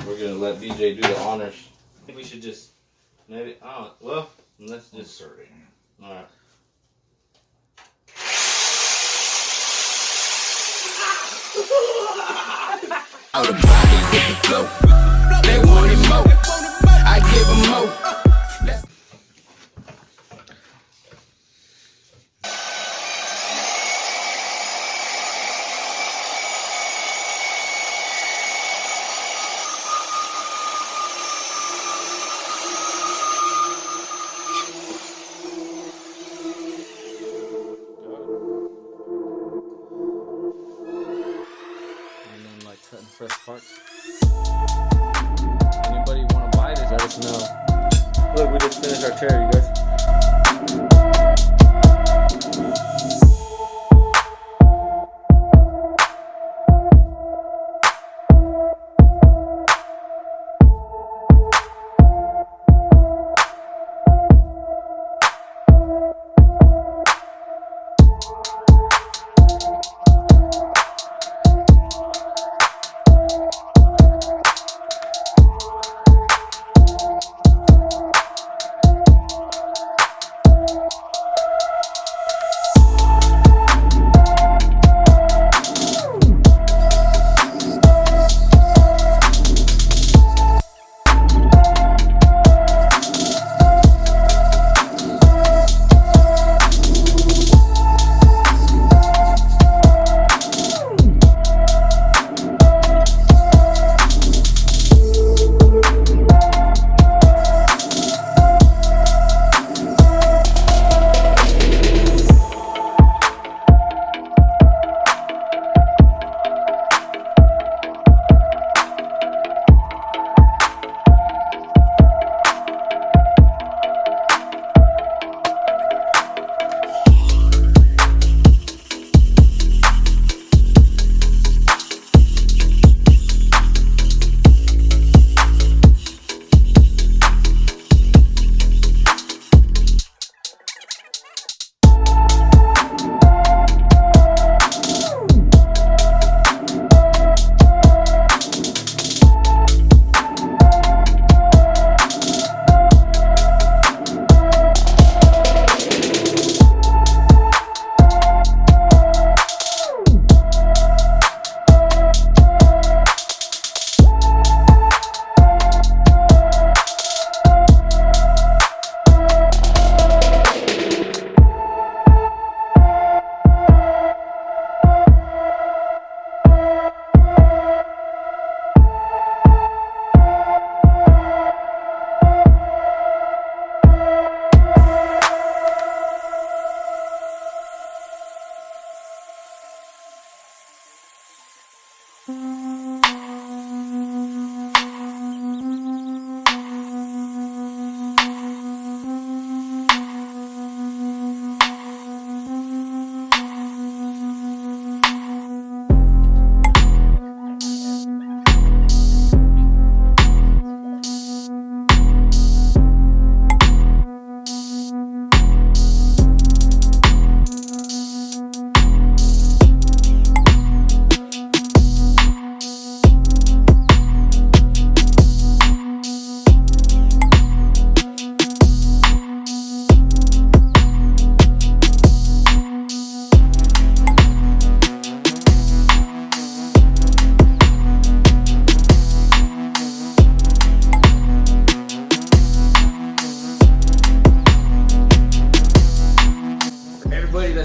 We're gonna let BJ do the honors. I think we should just maybe. Oh, well, let's just. All right. Out of body with the flow. They wanted more. I give them more. Cutting fresh parts. Anybody want to buy this? Let us know. Look, we just finished our chair, you guys.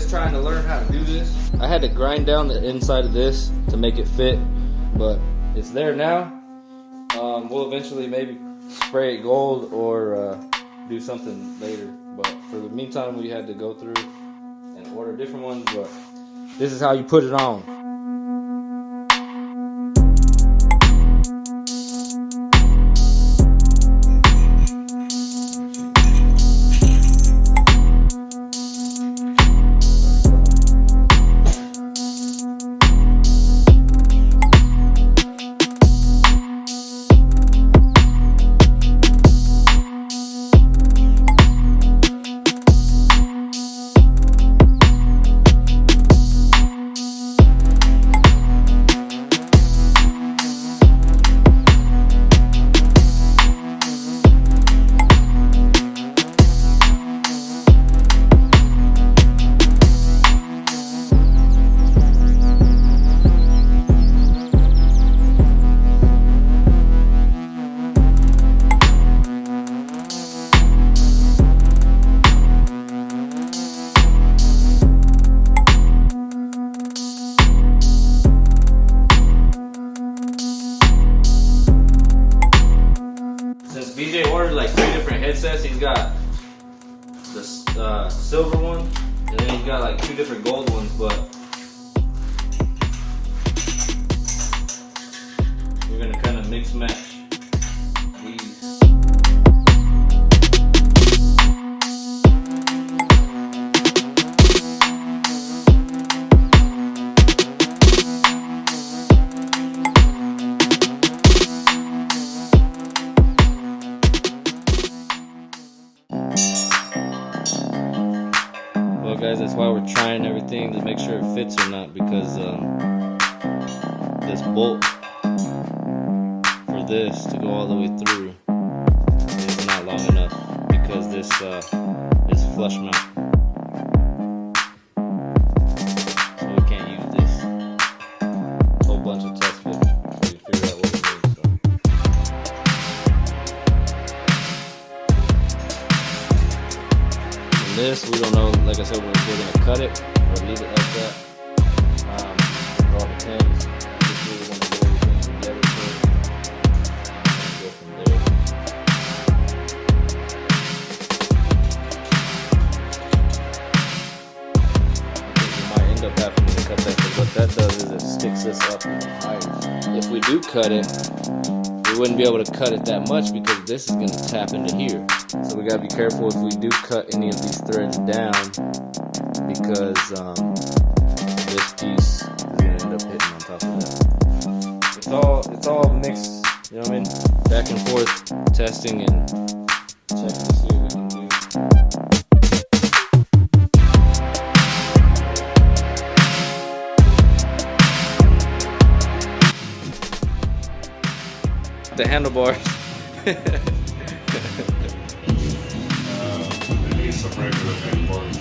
Trying to learn how to do this. I had to grind down the inside of this to make it fit, but it's there now. We'll eventually maybe spray it gold or do something later, but for the meantime we had to go through and order different ones, but this is how you put it on. BJ ordered like 3 different headsets. He's got the silver one, and then he's got like 2 different gold ones, but we're gonna kind of mix match these. Well guys, that's why we're trying everything to make sure it fits or not, because this bolt for this to go all the way through is not long enough, because this is flush mount. So we can't use this. Whole bunch of test fits until we figure out what it means. This, we don't know, like I said, we're going to cut it or leave it like that. It all depends. Just really want to get everything together first and go from there. I think we might end up having to cut that, because what that does is it sticks this up even higher. If we do cut it, we wouldn't be able to cut it that much, because this is going to tap into here. So we gotta be careful if we do cut any of these threads down, because this piece is gonna end up hitting on top of that. It's all mixed, you know what I mean? Back and forth testing and checking to see what we can do. The handlebars. Some regular handlebars.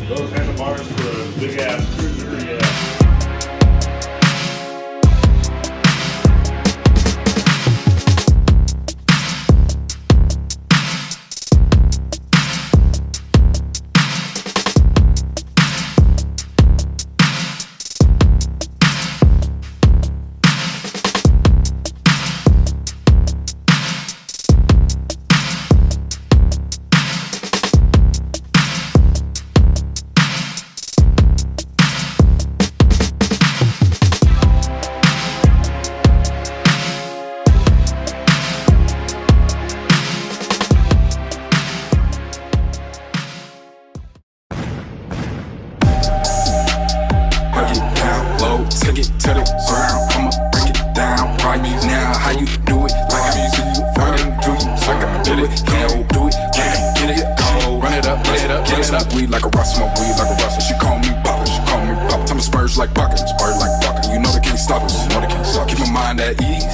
Those handlebars for a big ass cruiser, yeah. Take it to the ground, I'ma break it down right now. How you do it? Like I see you running, do you? Like I did it, can't do it, can't get it. Oh, run it up, get it up, get it up. Weed like a rust, smoke weed like a rust. She call me Papa, she call me Papa. Tell me spurs like buckets, bird like bucket. You know they can't stop us, you know they can't stop. Keep my mind at ease.